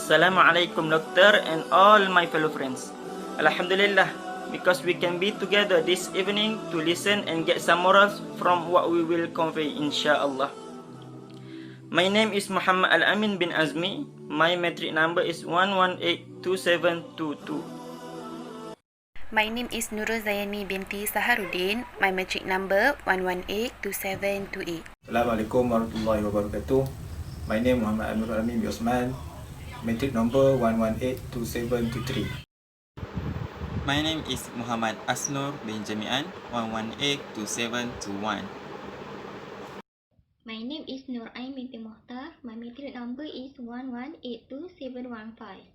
Assalamualaikum doctor and all my fellow friends. Alhamdulillah, because we can be together this evening to listen and get some morals from what we will convey inshallah. My name is Muhammad Al-Amin bin Azmi. My metric number is 1182722. My name is Nurul Zayani binti Saharuddin. My metric number 1182728. Assalamualaikum warahmatullahi wabarakatuh. My name Muhammad Anur Amin bin Osman. Metric number 1182723. My name is Muhammad Asnur bin Jami'an 1182721. My name is Nur Ain binti Mohtar. My metric number is 1182715.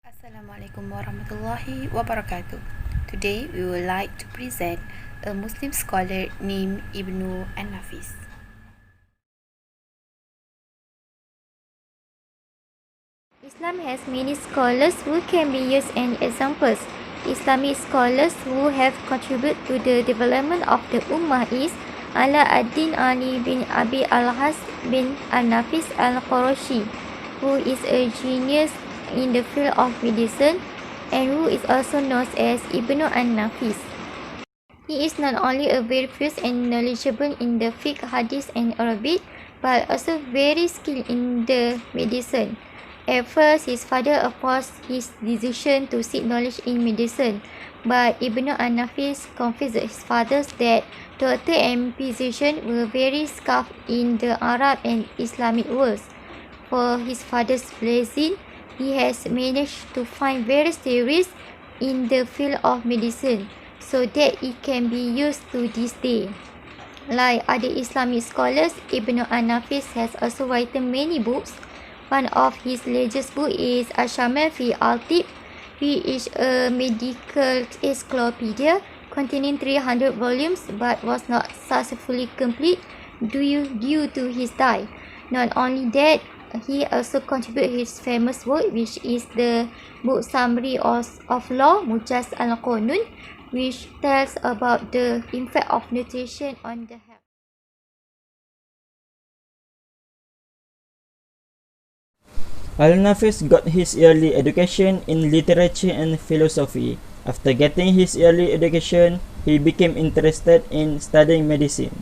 Assalamualaikum warahmatullahi wabarakatuh. Today we would like to present a Muslim scholar named Ibn AL-NAFIS. Islam has many scholars who can be used as examples. Islamic scholars who have contributed to the development of the Ummah is Ala ad-Din Ali bin Abi al-Has bin al-Nafis al-Qurashi, who is a genius in the field of medicine and who is also known as Ibn al-Nafis. He is not only a very fierce and knowledgeable in the fiqh, hadith and Arabic, but also very skilled in the medicine. At first, his father opposed his decision to seek knowledge in medicine, but Ibn al-Nafis convinced his father that doctor and physician were very scarce in the Arab and Islamic worlds. For his father's blessing, he has managed to find various theories in the field of medicine, so that it can be used to this day. Like other Islamic scholars, Ibn al-Nafis has also written many books. One of his latest books is Al-Shamil fi al-Tib, which is a medical encyclopedia containing 300 volumes but was not successfully complete due to his death. Not only that, he also contributed his famous work, which is the book Summary of Law, Mujaz al-Qanun, which tells about the impact of nutrition on the health. Al-Nafis got his early education in literature and philosophy. After getting his early education, he became interested in studying medicine.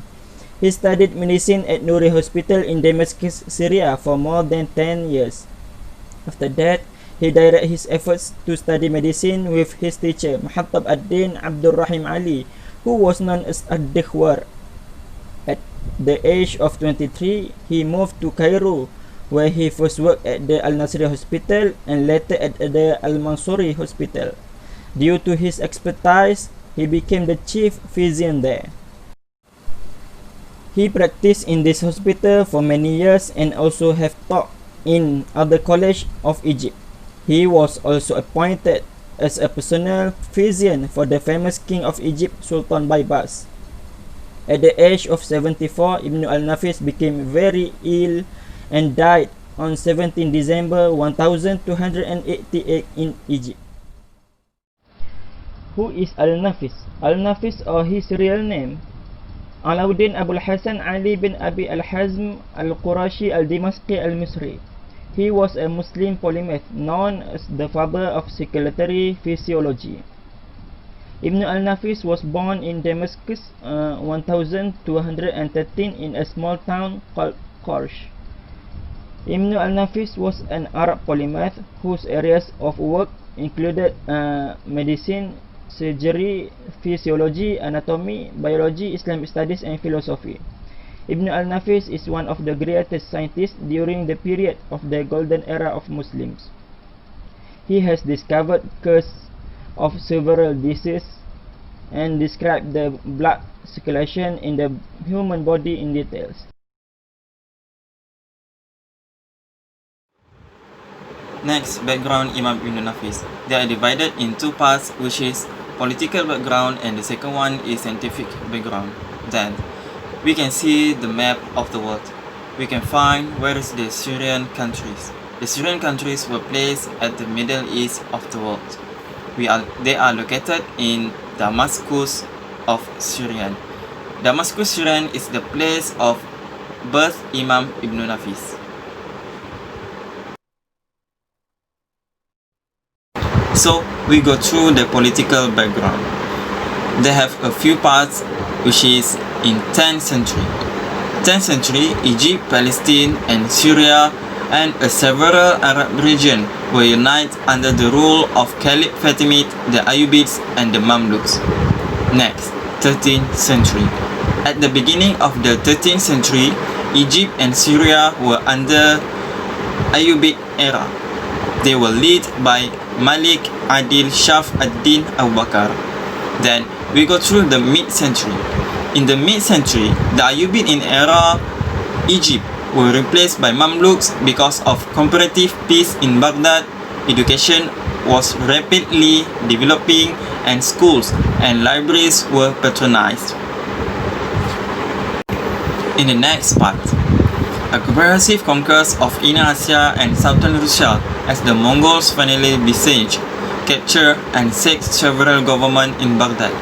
He studied medicine at Nuri Hospital in Damascus, Syria for more than 10 years. After that, he directed his efforts to study medicine with his teacher, Muhattab ad-Din Abdul Rahim Ali, who was known as Ad-Dikhwar. At the age of 23, he moved to Cairo, where he first worked at the Al-Nasri Hospital and later at the Al-Mansouri Hospital. Due to his expertise, he became the chief physician there. He practiced in this hospital for many years and also have taught in other colleges of Egypt. He was also appointed as a personal physician for the famous king of Egypt, Sultan Baybars. At the age of 74, Ibn al-Nafis became very ill and died on 17 December 1288 in Egypt. Who is Al-Nafis? Al-Nafis, or his real name, Alauddin Abul Hasan Ali bin Abi al-Hazm al-Qurashi al-Dimashqi al-Misri. He was a Muslim polymath known as the father of circulatory physiology. Ibn al-Nafis was born in Damascus 1213 in a small town called Qarsh. Ibn al-Nafis was an Arab polymath whose areas of work included medicine, surgery, physiology, anatomy, biology, Islamic studies and philosophy. Ibn al-Nafis is one of the greatest scientists during the period of the golden era of Muslims. He has discovered causes of several diseases and described the blood circulation in the human body in details. Next, background Imam Ibn Nafis. They are divided in two parts, which is political background and the second one is scientific background. Then, we can see the map of the world. We can find where is the Syrian countries. The Syrian countries were placed at the Middle East of the world. They are located in Damascus of Syrian. Damascus, Syrian is the place of birthed Imam Ibn Nafis. So we go through the political background. They have a few parts, which is in 10th century. 10th century, Egypt, Palestine and Syria and several Arab regions were united under the rule of Caliph Fatimid, the Ayyubids and the Mamluks. Next, 13th century. At the beginning of the 13th century, Egypt and Syria were under Ayyubid era. They were led by Malik Adil Shaf ad-Din Abu Bakr. Then we go through the mid-century. In the mid-century, the Ayyubid in era Egypt were replaced by Mamluks because of comparative peace in Baghdad. Education was rapidly developing and schools and libraries were patronized. In the next part, a comprehensive conquest of Inner Asia and Southern Russia as the Mongols finally besieged, captured and sacked several governments in Baghdad.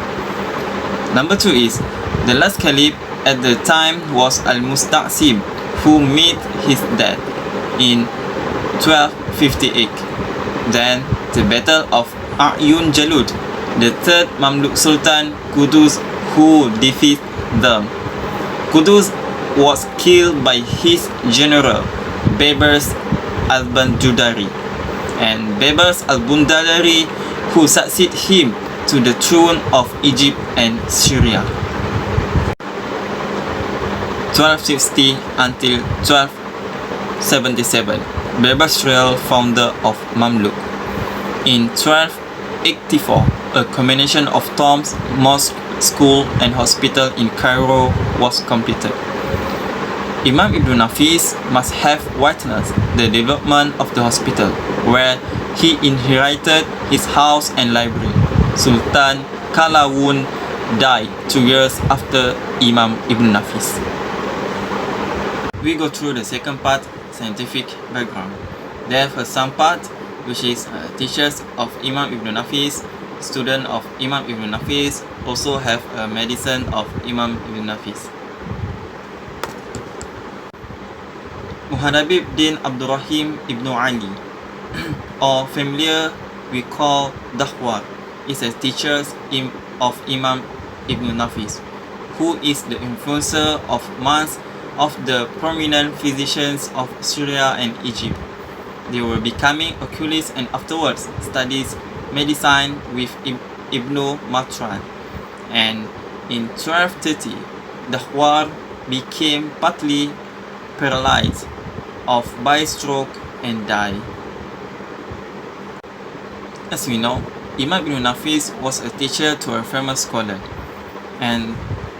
Number 2 is, the last caliph at the time was Al-Musta'sim, who met his death in 1258. Then, the Battle of Ayun Jalut, the third Mamluk Sultan, Qutuz, who defeated them. Qutuz was killed by his general, Baybars al-Bandudari, and Baybars al-Bandudari, who succeeded him to the throne of Egypt and Syria. 1260 until 1277, Baybars real founder of Mamluk. In 1284, a combination of tombs, mosque, school and hospital in Cairo was completed. Imam Ibn Nafis must have witnessed the development of the hospital, where he inherited his house and library. Sultan Qalawun died 2 years after Imam Ibn Nafis. We go through the second part, scientific background. They have some part which is teachers of Imam Ibn Nafis, student of Imam Ibn Nafis, also have a medicine of Imam Ibn Nafis. Muharrib bin Abdurrahim ibn Ali, or familiar we call Dahwar, is a teacher of Imam Ibn Nafis, who is the influencer of mass of the prominent physicians of Syria and Egypt. They were becoming oculists and afterwards studied medicine with Ibn Matran. And in 1230, Dahwar became partly paralyzed by stroke and died. As we know, Imam Ibn Nafis was a teacher to a famous scholar, and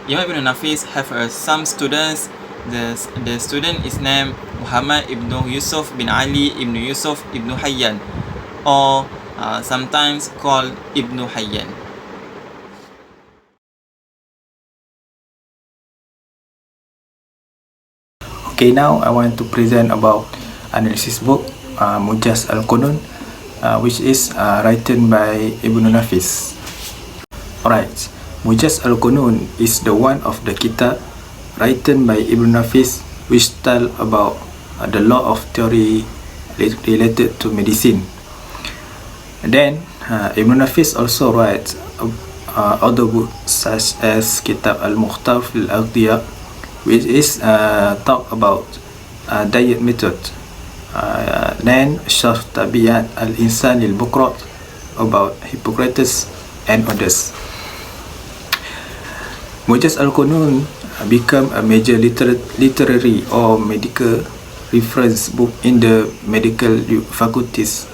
Imam Ibn Nafis have some students. The student is named Muhammad ibn Yusuf bin Ali ibn Yusuf ibn Hayyan, or sometimes called Ibn Hayyan. Okay, now I want to present about analysis book Mujaz Al-Qunun, which is written by Ibn Nafis. Alright, Mujaz Al-Qunun is the one of the kitab written by Ibn Nafis, which tell about the law of theory related to medicine. And then Ibn Nafis also writes other books such as Kitab Al-Mukhtar fil Aghdiyah, which is talk about diet method. Then Syarh Tabiat Al-Insan Lil-Bukrat about Hippocrates and others. Mujaz Al-Qunun become a major literary or medical reference book in the medical faculties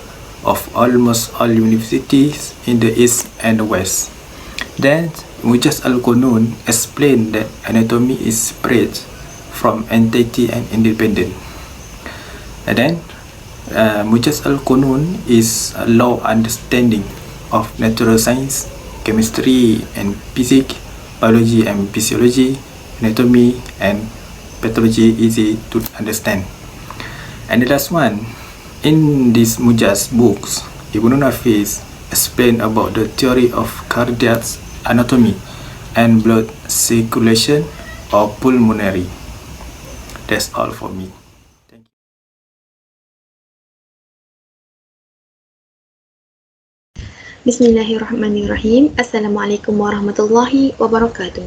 of almost all universities in the East and the West. Then Mujaz Al-Qunun explained that anatomy is separate from entity and independent. And then Mujaz Al-Qunun is a law understanding of natural science, chemistry and physics, biology and physiology, anatomy and pathology, easy to understand. And the last one, in these Mujaz books, Ibn Nafis explained about the theory of cardiac anatomy and blood circulation or pulmonary. That's all for me. Thank you. Bismillahirrahmanirrahim. Assalamualaikum warahmatullahi wabarakatuh.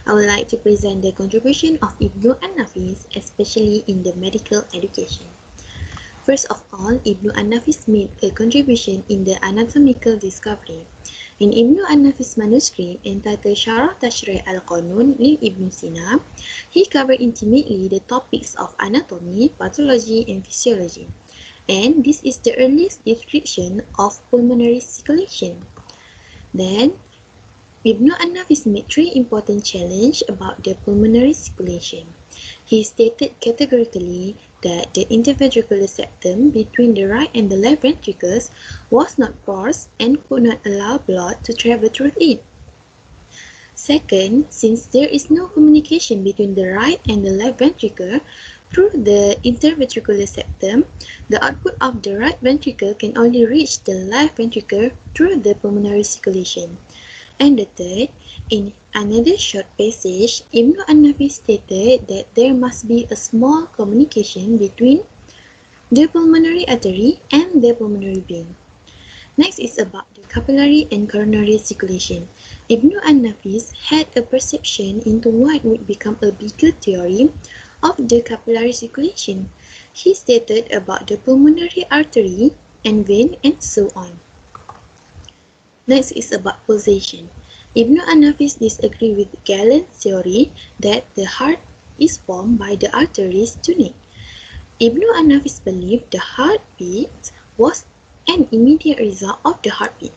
I would like to present the contribution of Ibnu An-Nafis, especially in the medical education. First of all, Ibnu An-Nafis made a contribution in the anatomical discovery. In Ibnu An-Nafis manuscript entitled Syarah Tashrih al-Qanun lil Ibn Sina, he covered intimately the topics of anatomy, pathology, and physiology. And this is the earliest description of pulmonary circulation. Then, Ibn An-Nafis made three important challenges about the pulmonary circulation. He stated categorically that the interventricular septum between the right and the left ventricles was not porous and could not allow blood to travel through it. Second, since there is no communication between the right and the left ventricle through the interventricular septum, the output of the right ventricle can only reach the left ventricle through the pulmonary circulation. And the third, in another short passage, Ibn An-Nafis stated that there must be a small communication between the pulmonary artery and the pulmonary vein. Next is about the capillary and coronary circulation. Ibn An-Nafis had a perception into what would become a bigger theory of the capillary circulation. He stated about the pulmonary artery and vein and so on. Next is about pulsation. Ibn An-Nafis disagreed with Galen's theory that the heart is formed by the arteries to neck. Ibn An-Nafis believed the heartbeat was an immediate result of the heartbeat.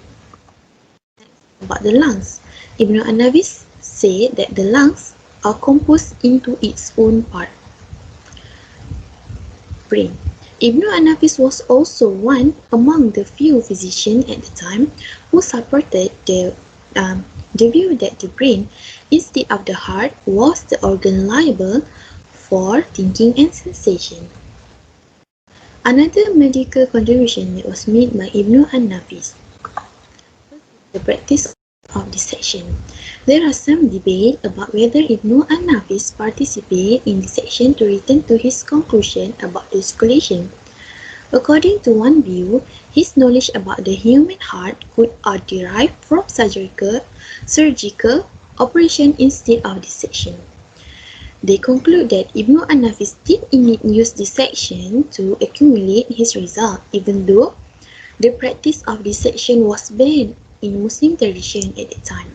About the lungs, Ibn An-Nafis said that the lungs are composed into its own part. Brain. Ibn An-Nafis was also one among the few physicians at the time who supported the view that the brain, instead of the heart, was the organ liable for thinking and sensation. Another medical contribution that was made by Ibn An-Nafis, the practice of dissection. There are some debate about whether Ibn An-Nafis participated in dissection to return to his conclusion about the circulation. According to one view, his knowledge about the human heart could are derived from surgical operation instead of dissection. They conclude that Ibn An-Nafis did indeed use dissection to accumulate his result, even though the practice of dissection was banned in Muslim tradition at the time.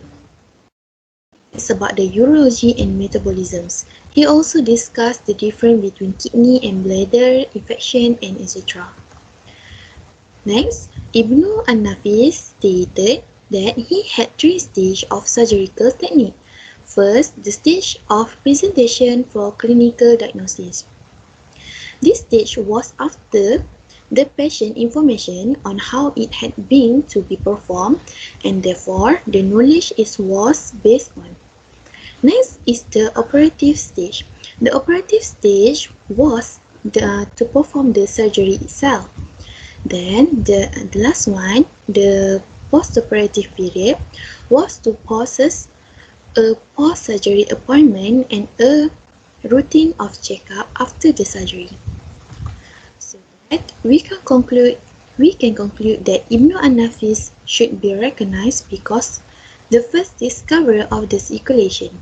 It's about the urology and metabolisms. He also discussed the difference between kidney and bladder infection and etc. Next, Ibn An-Nafis stated that he had three stages of surgical technique. First, the stage of presentation for clinical diagnosis. This stage was after the patient information on how it had been to be performed, and therefore the knowledge was based on. Next is the operative stage. The operative stage was to perform the surgery itself. Then the last one, the post-operative period, was to process a post-surgery appointment and a routine of checkup after the surgery. So that we can conclude that Ibn An-Nafis should be recognized because the first discoverer of the circulation,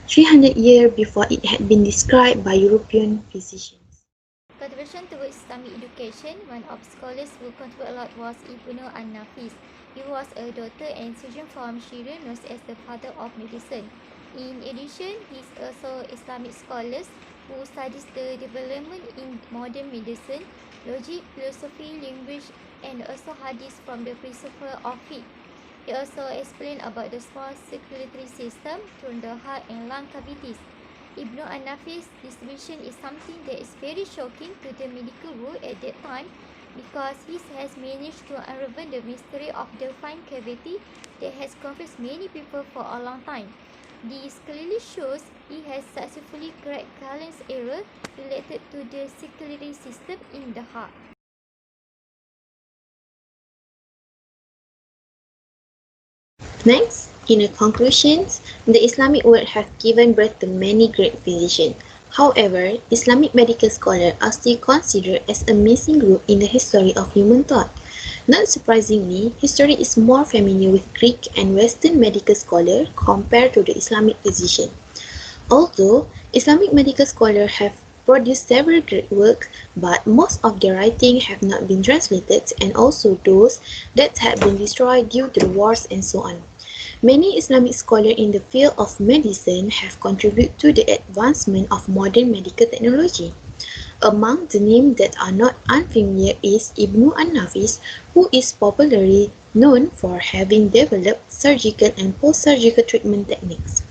300 years before it had been described by European physicians. Contribution towards Islamic education, one of scholars who contributed a lot was Ibn An-Nafis. He was a doctor and surgeon from Syria, known as the father of medicine. In addition, he is also Islamic scholars who studies the development in modern medicine, logic, philosophy, language, and also hadith from the principle of fiqh. He also explained about the small circulatory system through the heart and lung cavities. Ibn An-Nafis' distribution is something that is very shocking to the medical world at that time because he has managed to unravel the mystery of the fine cavity that has confused many people for a long time. This clearly shows he has successfully corrected Galen's error related to the circulatory system in the heart. Next, in the conclusions, the Islamic world has given birth to many great physicians. However, Islamic medical scholars are still considered as a missing group in the history of human thought. Not surprisingly, history is more familiar with Greek and Western medical scholars compared to the Islamic position. Although Islamic medical scholars have produced several great works, but most of their writings have not been translated, and also those that have been destroyed due to the wars and so on. Many Islamic scholars in the field of medicine have contributed to the advancement of modern medical technology. Among the names that are not unfamiliar is Ibn an-Nafis, who is popularly known for having developed surgical and post-surgical treatment techniques.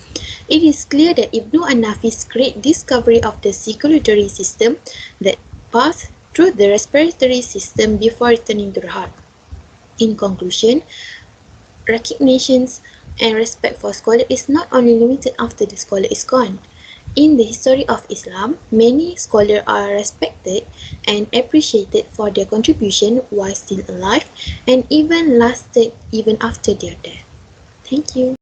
It is clear that Ibn an-Nafis' great discovery of the circulatory system that passed through the respiratory system before returning to the heart. In conclusion, recognition and respect for scholar is not only limited after the scholar is gone. In the history of Islam, many scholars are respected and appreciated for their contribution while still alive and even lasted even after their death. Thank you.